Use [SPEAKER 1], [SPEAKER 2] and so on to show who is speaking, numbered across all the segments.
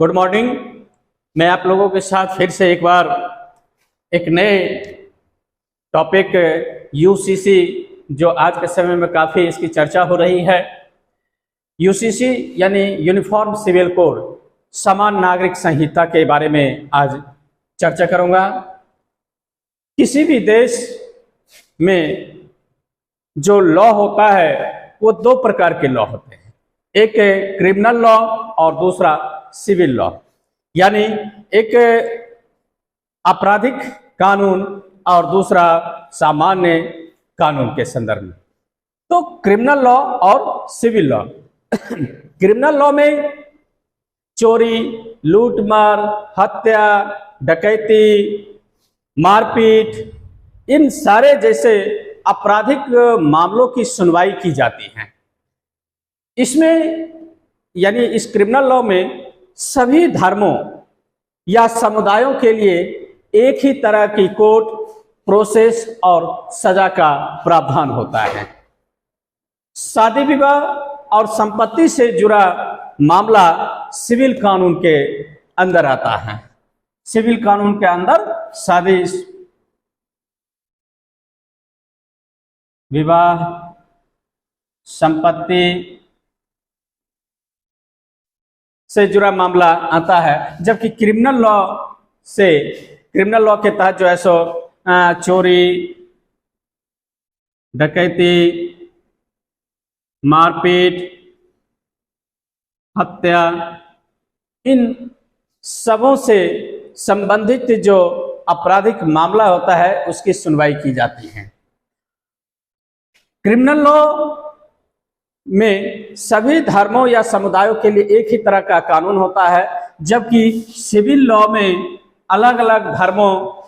[SPEAKER 1] Good morning. मैं आप लोगों के साथ फिर से एक बार एक नए टॉपिक यूसीसी, जो आज के समय में काफ़ी इसकी चर्चा हो रही है, यूसीसी यानी यूनिफॉर्म सिविल कोड, समान नागरिक संहिता के बारे में आज चर्चा करूंगा। किसी भी देश में जो लॉ होता है वो दो प्रकार के लॉ होते हैं, एक क्रिमिनल लॉ और दूसरा सिविल लॉ, यानी एक आपराधिक कानून और दूसरा सामान्य कानून के संदर्भ में। तो क्रिमिनल लॉ और सिविल लॉ। क्रिमिनल लॉ में चोरी, लूटमार, हत्या, डकैती, मारपीट, इन सारे जैसे आपराधिक मामलों की सुनवाई की जाती है। इसमें यानी इस क्रिमिनल लॉ में सभी धर्मों या समुदायों के लिए एक ही तरह की कोर्ट, प्रोसेस और सजा का प्रावधान होता है। शादी विवाह और संपत्ति से जुड़ा मामला सिविल कानून के अंदर आता है। सिविल कानून के अंदर शादी विवाह, संपत्ति से जुड़ा मामला आता है, जबकि क्रिमिनल लॉ के तहत जो है सो चोरी, डकैती, मारपीट, हत्या, इन सबों से संबंधित जो आपराधिक मामला होता है उसकी सुनवाई की जाती है। क्रिमिनल लॉ में सभी धर्मों या समुदायों के लिए एक ही तरह का कानून होता है, जबकि सिविल लॉ में अलग अलग धर्मों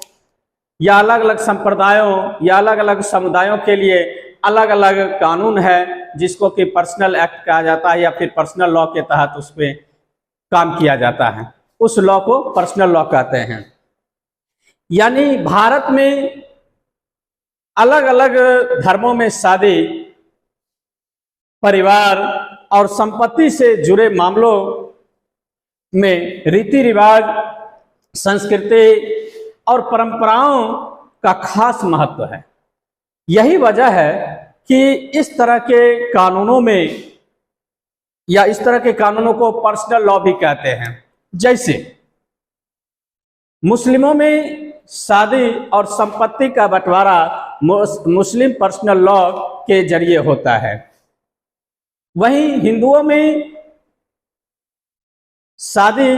[SPEAKER 1] या अलग अलग संप्रदायों या अलग अलग समुदायों के लिए अलग अलग कानून है, जिसको कि पर्सनल एक्ट कहा जाता है या फिर पर्सनल लॉ के तहत उस पर काम किया जाता है। उस लॉ को पर्सनल लॉ कहते हैं। यानी भारत में अलग अलग धर्मों में शादी, परिवार और संपत्ति से जुड़े मामलों में रीति रिवाज, संस्कृति और परंपराओं का खास महत्व है। यही वजह है कि इस तरह के कानूनों में या इस तरह के कानूनों को पर्सनल लॉ भी कहते हैं। जैसे मुस्लिमों में शादी और संपत्ति का बंटवारा मुस्लिम पर्सनल लॉ के जरिए होता है। वहीं हिंदुओं में शादी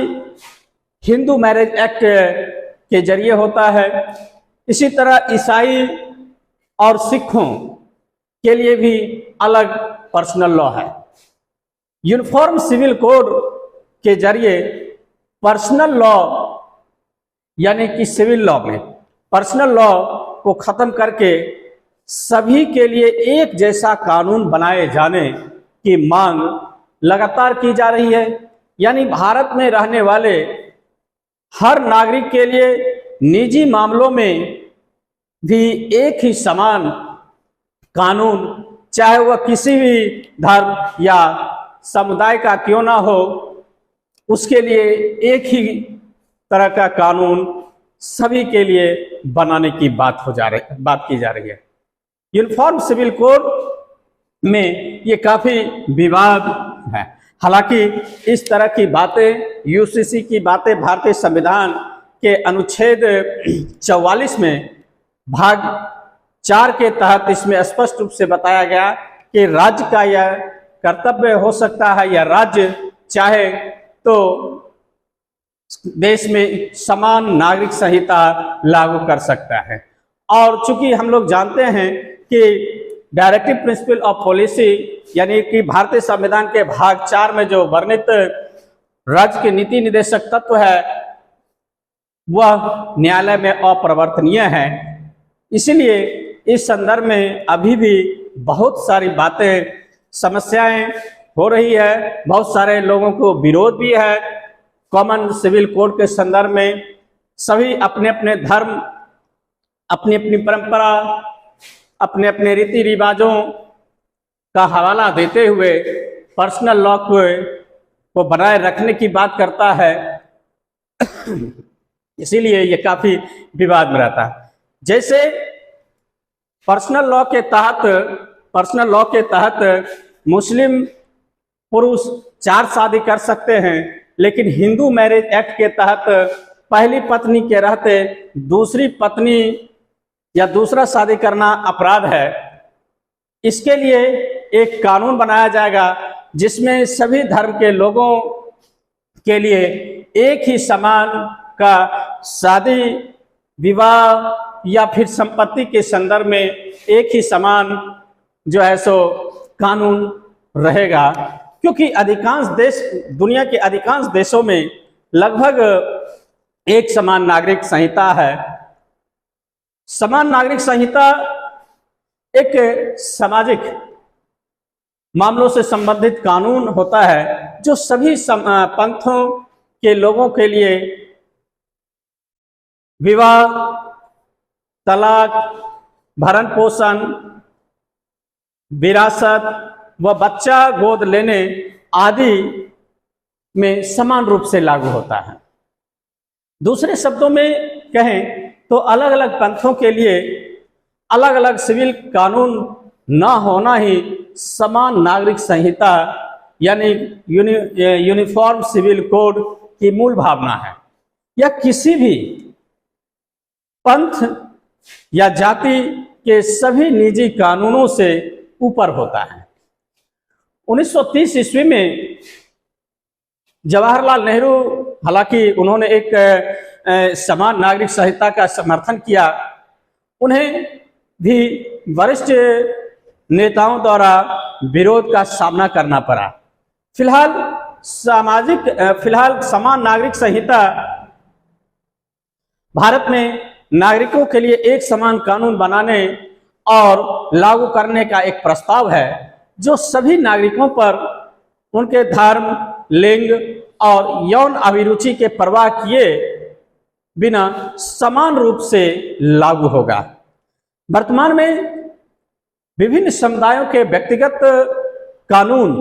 [SPEAKER 1] हिंदू मैरिज एक्ट के जरिए होता है। इसी तरह ईसाई और सिखों के लिए भी अलग पर्सनल लॉ है। यूनिफॉर्म सिविल कोड के जरिए पर्सनल लॉ यानी कि सिविल लॉ में पर्सनल लॉ को खत्म करके सभी के लिए एक जैसा कानून बनाए जाने की मांग लगातार की जा रही है। यानी भारत में रहने वाले हर नागरिक के लिए निजी मामलों में भी एक ही समान कानून, चाहे वह किसी भी धर्म या समुदाय का क्यों ना हो, उसके लिए एक ही तरह का कानून सभी के लिए बनाने की बात की जा रही है। यूनिफॉर्म सिविल कोड में ये काफी विवाद है। हालांकि इस तरह की बातें, यूसीसी की बातें भारतीय संविधान के अनुच्छेद 44 में भाग 4 के तहत इसमें स्पष्ट रूप से बताया गया कि राज्य का यह कर्तव्य हो सकता है या राज्य चाहे तो देश में समान नागरिक संहिता लागू कर सकता है। और चूंकि हम लोग जानते हैं कि डायरेक्टिव प्रिंसिपल ऑफ पॉलिसी यानी कि भारतीय संविधान के भाग 4 में जो वर्णित राज्य के नीति निर्देशक तत्व है वह न्यायालय में अपरिवर्तनीय है। इसलिए इस संदर्भ में अभी भी बहुत सारी बातें, समस्याएं हो रही है। बहुत सारे लोगों को विरोध भी है कॉमन सिविल कोड के संदर्भ में। सभी अपने अपने धर्म, अपनी अपनी परंपरा, अपने अपने रीति रिवाजों का हवाला देते हुए पर्सनल लॉ को को बनाए रखने की बात करता है, इसीलिए ये काफी विवाद में रहता है। जैसे पर्सनल लॉ के तहत मुस्लिम पुरुष 4 शादी कर सकते हैं, लेकिन हिंदू मैरिज एक्ट के तहत पहली पत्नी के रहते दूसरी पत्नी या दूसरा शादी करना अपराध है। इसके लिए एक कानून बनाया जाएगा जिसमें सभी धर्म के लोगों के लिए एक ही समान का शादी विवाह या फिर संपत्ति के संदर्भ में एक ही समान जो है सो कानून रहेगा, क्योंकि अधिकांश देश, दुनिया के अधिकांश देशों में लगभग एक समान नागरिक संहिता है। समान नागरिक संहिता एक सामाजिक मामलों से संबंधित कानून होता है जो सभी पंथों के लोगों के लिए विवाह, तलाक, भरण पोषण, विरासत व बच्चा गोद लेने आदि में समान रूप से लागू होता है। दूसरे शब्दों में कहें तो अलग अलग पंथों के लिए अलग अलग सिविल कानून न होना ही समान नागरिक संहिता यानी यूनिफॉर्म सिविल कोड की मूल भावना है। यह किसी भी पंथ या जाति के सभी निजी कानूनों से ऊपर होता है। 1930 ईस्वी में जवाहरलाल नेहरू, हालांकि उन्होंने एक समान नागरिक संहिता का समर्थन किया, उन्हें भी वरिष्ठ नेताओं द्वारा विरोध का सामना करना पड़ा। फिलहाल समान नागरिक संहिता भारत में नागरिकों के लिए एक समान कानून बनाने और लागू करने का एक प्रस्ताव है जो सभी नागरिकों पर उनके धर्म, लिंग और यौन अभिरुचि के परवाह किए बिना समान रूप से लागू होगा। वर्तमान में विभिन्न समुदायों के व्यक्तिगत कानून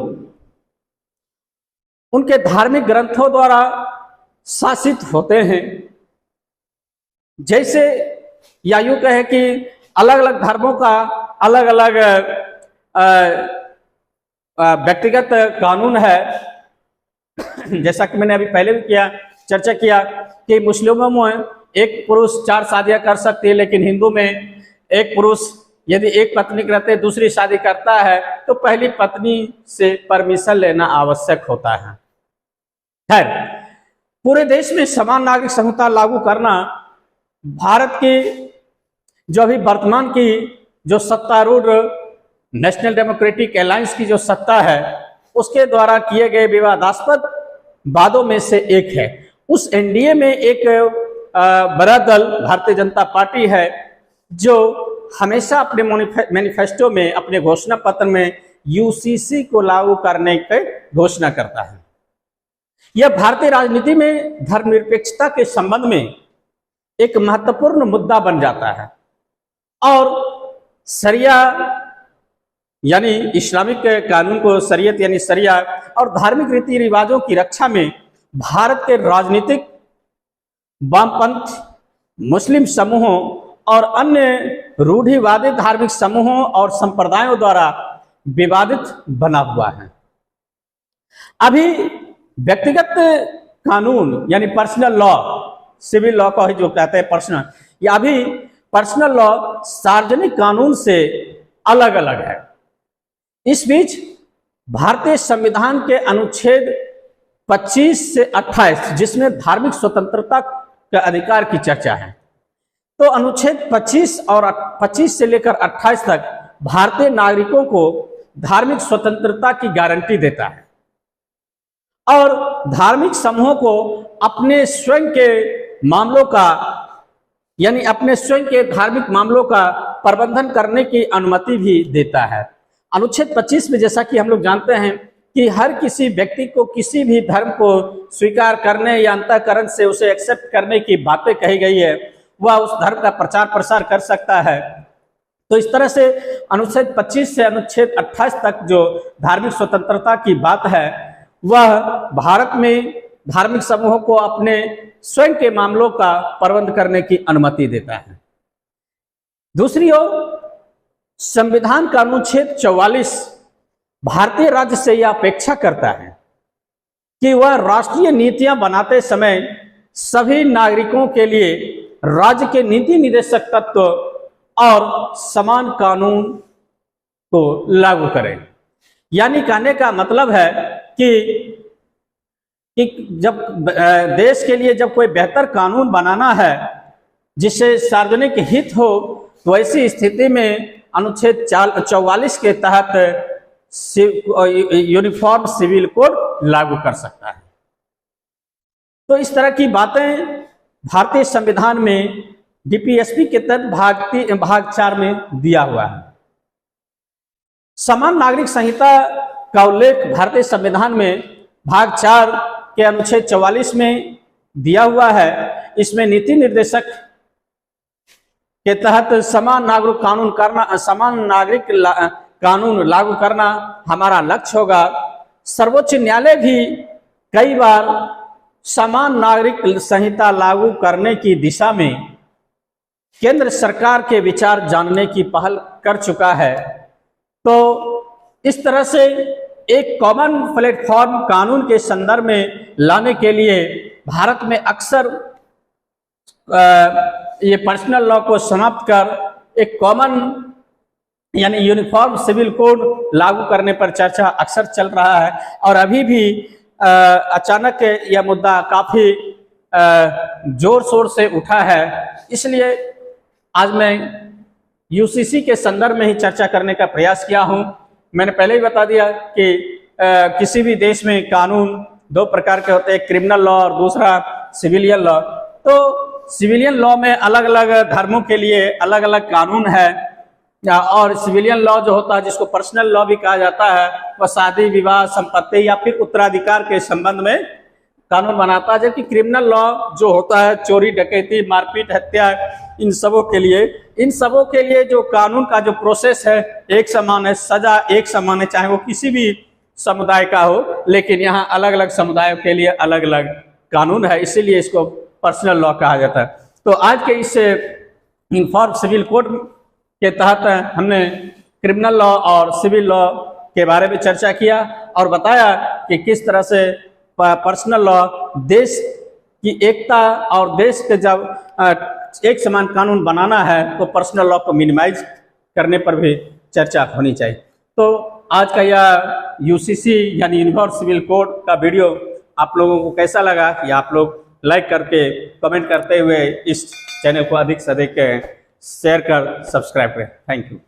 [SPEAKER 1] उनके धार्मिक ग्रंथों द्वारा शासित होते हैं। जैसे या यूं कहे कि अलग अलग धर्मों का अलग अलग व्यक्तिगत कानून है। जैसा कि मैंने अभी पहले भी चर्चा किया कि मुस्लिमों में एक पुरुष 4 शादियां कर सकती है, लेकिन हिंदू में एक पुरुष यदि एक पत्नी के रहते दूसरी शादी करता है तो पहली पत्नी से परमिशन लेना आवश्यक होता है। खैर, पूरे देश में समान नागरिक संहिता लागू करना भारत की जो अभी वर्तमान की जो सत्तारूढ़ नेशनल डेमोक्रेटिक अलायंस की जो सत्ता है उसके द्वारा किए गए विवादास्पद वादों में से एक है। उस एनडीए में एक बड़ा दल भारतीय जनता पार्टी है जो हमेशा अपने मैनिफेस्टो में, अपने घोषणा पत्र में यूसीसी को लागू करने की घोषणा करता है। यह भारतीय राजनीति में धर्मनिरपेक्षता के संबंध में एक महत्वपूर्ण मुद्दा बन जाता है और शरिया यानी इस्लामिक कानून को शरीयत यानी शरिया और धार्मिक रीति रिवाजों की रक्षा में भारत के राजनीतिक, वामपंथ, मुस्लिम समूहों और अन्य रूढ़िवादी धार्मिक समूहों और संप्रदायों द्वारा विवादित बना हुआ है। अभी व्यक्तिगत कानून यानी पर्सनल लॉ, सिविल लॉ का जो कहते हैं पर्सनल, या अभी पर्सनल लॉ सार्वजनिक कानून से अलग अलग है। इस बीच भारतीय संविधान के अनुच्छेद 25 से 28 जिसमें धार्मिक स्वतंत्रता के अधिकार की चर्चा है, तो अनुच्छेद 25 से लेकर 28 तक भारतीय नागरिकों को धार्मिक स्वतंत्रता की गारंटी देता है और धार्मिक समूहों को अपने स्वयं के मामलों का यानी अपने स्वयं के धार्मिक मामलों का प्रबंधन करने की अनुमति भी देता है। अनुच्छेद 25 में जैसा कि हम लोग जानते हैं कि हर किसी व्यक्ति को किसी भी धर्म को स्वीकार करने या अंतःकरण से उसे एक्सेप्ट करने की बातें कही गई है, वह उस धर्म का प्रचार प्रसार कर सकता है। तो इस तरह से अनुच्छेद 25 से अनुच्छेद 28 तक जो धार्मिक स्वतंत्रता की बात है वह भारत में धार्मिक समूहों को अपने स्वयं के मामलों का प्रबंध करने की अनुमति देता है। दूसरी ओर संविधान का अनुच्छेद 44 भारतीय राज्य से यह अपेक्षा करता है कि वह राष्ट्रीय नीतियां बनाते समय सभी नागरिकों के लिए राज्य के नीति निर्देशक तत्व और समान कानून को लागू करें। यानी कहने का मतलब है कि जब देश के लिए जब कोई बेहतर कानून बनाना है जिससे सार्वजनिक हित हो, तो ऐसी स्थिति में अनुच्छेद 44 के तहत यूनिफॉर्म सिविल कोड लागू कर सकता है। तो इस तरह की बातें भारतीय संविधान में डीपीएसपी के तहत भाग 4 में दिया हुआ है। समान नागरिक संहिता का उल्लेख भारतीय संविधान में भाग 4 के अनुच्छेद 44 में दिया हुआ है। इसमें नीति निर्देशक के तहत समान नागरिक कानून लागू करना हमारा लक्ष्य होगा। सर्वोच्च न्यायालय भी कई बार समान नागरिक संहिता लागू करने की दिशा में केंद्र सरकार के विचार जानने की पहल कर चुका है। तो इस तरह से एक कॉमन प्लेटफॉर्म कानून के संदर्भ में लाने के लिए भारत में अक्सर ये पर्सनल लॉ को समाप्त कर एक कॉमन यानी यूनिफॉर्म सिविल कोड लागू करने पर चर्चा अक्सर चल रहा है। और अभी भी अचानक यह मुद्दा काफी जोर शोर से उठा है। इसलिए आज मैं यूसीसी के संदर्भ में ही चर्चा करने का प्रयास किया हूं। मैंने पहले ही बता दिया कि किसी भी देश में कानून 2 प्रकार के होते हैं, क्रिमिनल लॉ और दूसरा सिविलियन लॉ। तो सिविलियन लॉ में अलग अलग धर्मों के लिए अलग अलग कानून है, और सिविलियन लॉ जो होता है जिसको पर्सनल लॉ भी कहा जाता है, वह शादी विवाह संपत्ति या फिर उत्तराधिकार के संबंध में कानून बनाता है। जबकि क्रिमिनल लॉ जो होता है चोरी डकैती मारपीट हत्या इन सबों के लिए जो कानून का जो प्रोसेस है एक समान है, सजा एक समान है, चाहे वो किसी भी समुदाय का हो। लेकिन यहाँ अलग अलग समुदायों के लिए अलग अलग कानून है, इसीलिए इसको पर्सनल लॉ कहा जाता है। तो आज के इस यूनिफॉर्म सिविल कोड के तहत हमने क्रिमिनल लॉ और सिविल लॉ के बारे में चर्चा किया और बताया कि किस तरह से पर्सनल लॉ देश की एकता और देश के जब एक समान कानून बनाना है तो पर्सनल लॉ को मिनिमाइज करने पर भी चर्चा होनी चाहिए। तो आज का यह यूसीसी यानी यूनिफॉर्म सिविल कोड का वीडियो आप लोगों को कैसा लगा, या आप लोग लाइक करके कमेंट करते हुए इस चैनल को अधिक से अधिक शेयर कर सब्सक्राइब करें। Thank you.